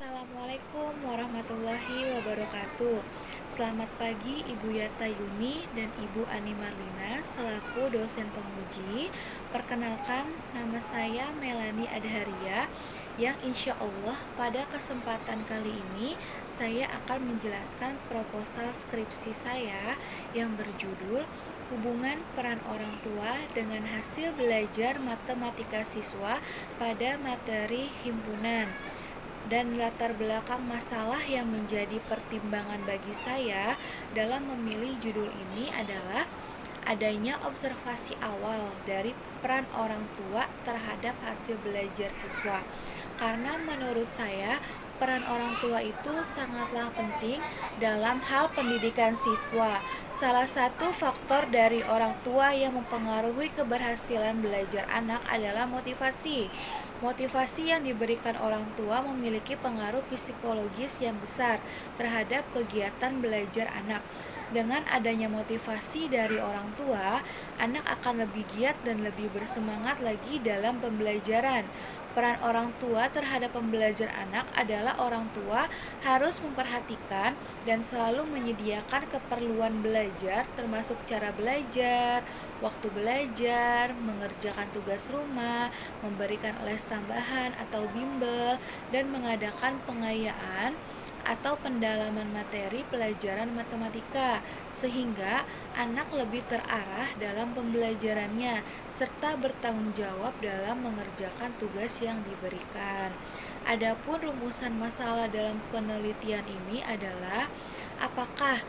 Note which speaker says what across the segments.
Speaker 1: Assalamualaikum warahmatullahi wabarakatuh. Selamat pagi Ibu Yata Yuni dan Ibu Ani Marlina selaku dosen penguji. Perkenalkan, nama saya Melani Adharia yang insya Allah pada kesempatan kali ini saya akan menjelaskan proposal skripsi saya yang berjudul Hubungan peran orang tua dengan hasil belajar matematika siswa pada materi himpunan. Dan latar belakang masalah yang menjadi pertimbangan bagi saya dalam memilih judul ini adalah adanya observasi awal dari peran orang tua terhadap hasil belajar siswa. Karena menurut saya peran orang tua itu sangatlah penting dalam hal pendidikan siswa. Salah satu faktor dari orang tua yang mempengaruhi keberhasilan belajar anak adalah motivasi. Motivasi yang diberikan orang tua memiliki pengaruh psikologis yang besar terhadap kegiatan belajar anak. Dengan adanya motivasi dari orang tua, anak akan lebih giat dan lebih bersemangat lagi dalam pembelajaran. Peran orang tua terhadap pembelajar anak adalah orang tua harus memperhatikan dan selalu menyediakan keperluan belajar termasuk cara belajar, waktu belajar, mengerjakan tugas rumah, memberikan les tambahan atau bimbel, dan mengadakan pengayaan atau pendalaman materi pelajaran matematika sehingga anak lebih terarah dalam pembelajarannya serta bertanggung jawab dalam mengerjakan tugas yang diberikan. Adapun rumusan masalah dalam penelitian ini adalah apakah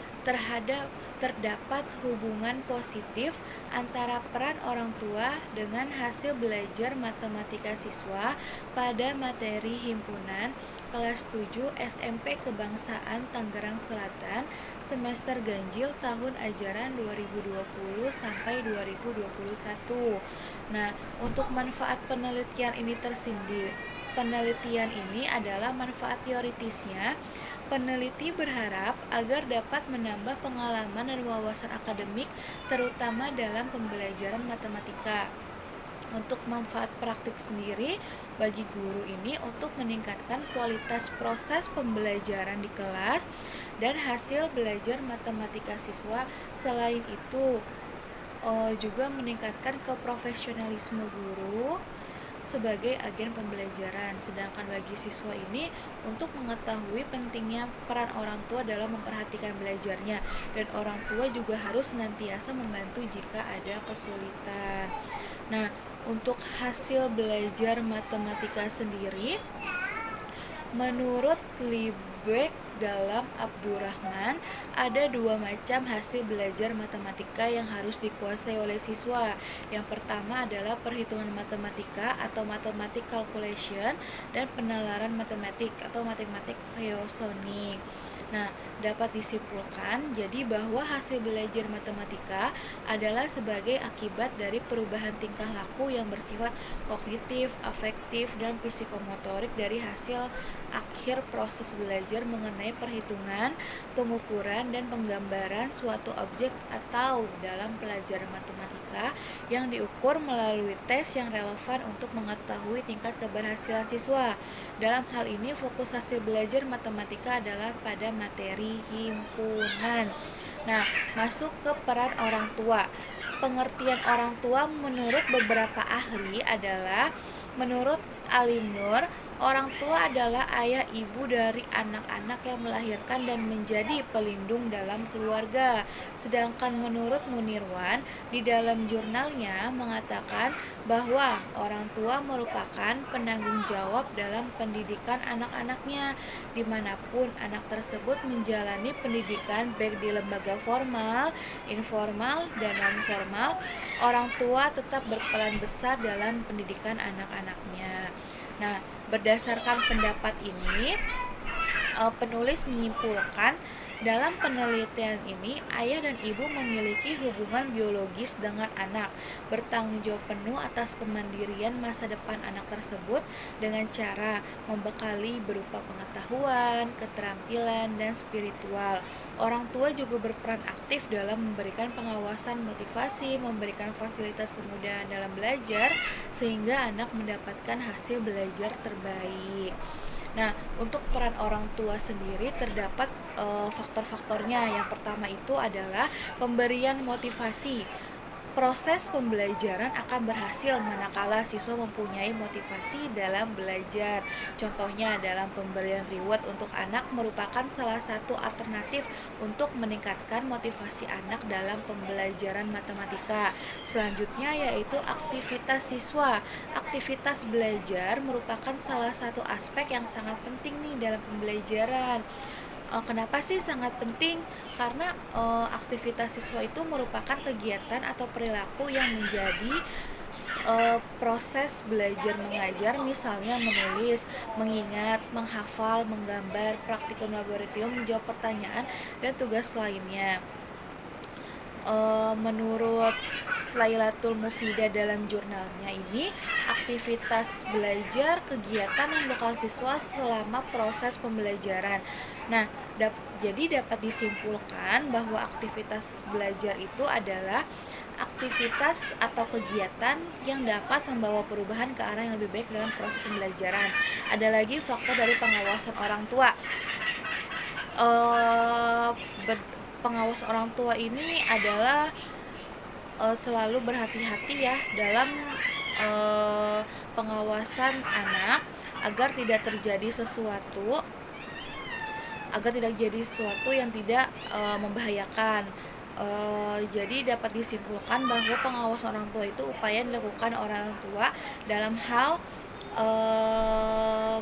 Speaker 1: terdapat hubungan positif antara peran orang tua dengan hasil belajar matematika siswa pada materi himpunan kelas 7 SMP Kebangsaan Tangerang Selatan semester ganjil tahun ajaran 2020 sampai 2021. Nah, untuk manfaat penelitian ini adalah manfaat teoritisnya. Peneliti berharap agar dapat menambah pengalaman dan wawasan akademik terutama dalam pembelajaran matematika. Untuk manfaat praktik sendiri bagi guru ini untuk meningkatkan kualitas proses pembelajaran di kelas dan hasil belajar matematika siswa. Selain itu juga meningkatkan keprofesionalisme guru sebagai agen pembelajaran. Sedangkan bagi siswa ini untuk mengetahui pentingnya peran orang tua dalam memperhatikan belajarnya, dan orang tua juga harus senantiasa membantu jika ada kesulitan. Nah, untuk hasil belajar matematika sendiri, menurut Liebeck dalam Abdurrahman, ada dua macam hasil belajar matematika yang harus dikuasai oleh siswa. Yang pertama adalah perhitungan matematika atau mathematic calculation dan penalaran matematik atau mathematic reasoning. Nah, dapat disimpulkan jadi bahwa hasil belajar matematika adalah sebagai akibat dari perubahan tingkah laku yang bersifat kognitif, afektif, dan psikomotorik dari hasil akhir proses belajar mengenai perhitungan, pengukuran, dan penggambaran suatu objek atau dalam pelajaran matematika yang diukur melalui tes yang relevan untuk mengetahui tingkat keberhasilan siswa. Dalam hal ini fokus hasil belajar matematika adalah pada materi himpunan. Nah, masuk ke peran orang tua. Pengertian orang tua menurut beberapa ahli adalah menurut Alim Nur, orang tua adalah ayah ibu dari anak-anak yang melahirkan dan menjadi pelindung dalam keluarga. Sedangkan menurut Munirwan, di dalam jurnalnya mengatakan bahwa orang tua merupakan penanggung jawab dalam pendidikan anak-anaknya, dimanapun anak tersebut menjalani pendidikan baik di lembaga formal, informal, dan non-formal, orang tua tetap berperan besar dalam pendidikan anak-anaknya. Nah, berdasarkan pendapat ini, penulis menyimpulkan dalam penelitian ini ayah dan ibu memiliki hubungan biologis dengan anak, bertanggung jawab penuh atas kemandirian masa depan anak tersebut dengan cara membekali berupa pengetahuan, keterampilan, dan spiritual. Orang tua juga berperan aktif dalam memberikan pengawasan motivasi, memberikan fasilitas kemudahan dalam belajar sehingga anak mendapatkan hasil belajar terbaik. Nah, untuk peran orang tua sendiri terdapat faktor-faktornya. Yang pertama itu adalah pemberian motivasi. Proses pembelajaran akan berhasil manakala siswa mempunyai motivasi dalam belajar. Contohnya dalam pemberian reward untuk anak merupakan salah satu alternatif untuk meningkatkan motivasi anak dalam pembelajaran matematika. Selanjutnya yaitu aktivitas siswa. Aktivitas belajar merupakan salah satu aspek yang sangat penting nih dalam pembelajaran. Kenapa sih sangat penting? Karena aktivitas siswa itu merupakan kegiatan atau perilaku yang menjadi proses belajar mengajar, misalnya menulis, mengingat, menghafal, menggambar, praktikum laboratorium, menjawab pertanyaan, dan tugas lainnya. Menurut Lailatul Mufidah dalam jurnalnya ini, aktivitas belajar kegiatan yang dilakukan siswa selama proses pembelajaran. Nah, jadi dapat disimpulkan bahwa aktivitas belajar itu adalah aktivitas atau kegiatan yang dapat membawa perubahan ke arah yang lebih baik dalam proses pembelajaran. Ada lagi faktor dari pengawasan orang tua. Pengawas orang tua ini adalah selalu berhati-hati ya dalam pengawasan anak agar tidak terjadi sesuatu yang tidak membahayakan. Jadi dapat disimpulkan bahwa pengawas orang tua itu upaya yang dilakukan orang tua dalam hal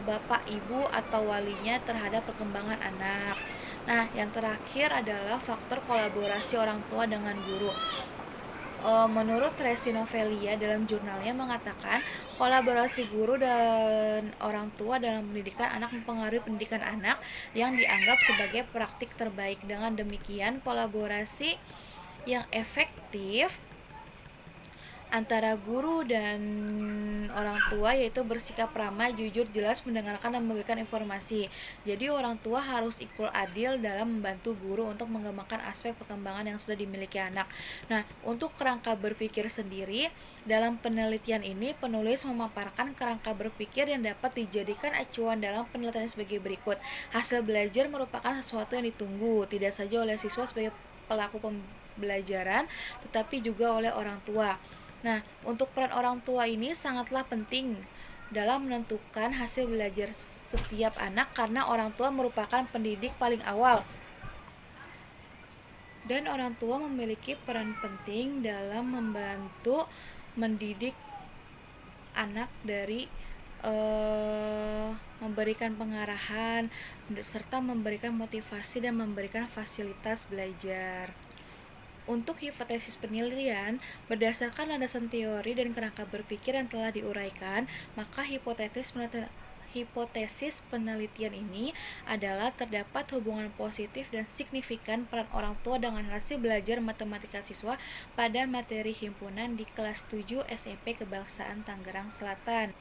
Speaker 1: bapak, ibu, atau walinya terhadap perkembangan anak. Nah, yang terakhir adalah faktor kolaborasi orang tua dengan guru. Menurut Resinovelia dalam jurnalnya mengatakan kolaborasi guru dan orang tua dalam pendidikan anak mempengaruhi pendidikan anak yang dianggap sebagai praktik terbaik. Dengan demikian, kolaborasi yang efektif antara guru dan orang tua yaitu bersikap ramah, jujur, jelas, mendengarkan, dan memberikan informasi. Jadi orang tua harus equal adil dalam membantu guru untuk mengembangkan aspek perkembangan yang sudah dimiliki anak. Nah, untuk kerangka berpikir sendiri, dalam penelitian ini penulis memaparkan kerangka berpikir yang dapat dijadikan acuan dalam penelitian sebagai berikut. Hasil belajar merupakan sesuatu yang ditunggu, tidak saja oleh siswa sebagai pelaku pembelajaran, tetapi juga oleh orang tua. Nah, untuk peran orang tua ini sangatlah penting dalam menentukan hasil belajar setiap anak karena orang tua merupakan pendidik paling awal. Dan orang tua memiliki peran penting dalam membantu mendidik anak dari memberikan pengarahan serta memberikan motivasi dan memberikan fasilitas belajar. Untuk hipotesis penelitian, berdasarkan landasan teori dan kerangka berpikir yang telah diuraikan, maka hipotesis penelitian ini adalah terdapat hubungan positif dan signifikan peran orang tua dengan hasil belajar matematika siswa pada materi himpunan di kelas 7 SMP Kebangsaan Tangerang Selatan.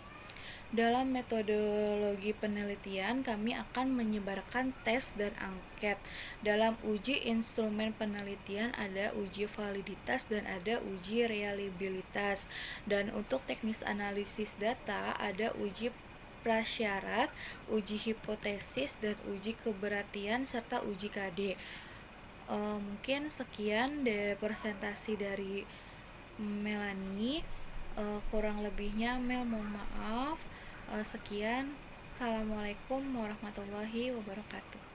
Speaker 1: Dalam metodologi penelitian, kami akan menyebarkan tes dan angket. Dalam uji instrumen penelitian ada uji validitas dan ada uji reliabilitas. Dan untuk teknis analisis data ada uji prasyarat, uji hipotesis, dan uji keberatian serta uji KD. Mungkin sekian presentasi dari Melanie. Kurang lebihnya Mel mohon maaf. Sekian. Assalamualaikum warahmatullahi wabarakatuh.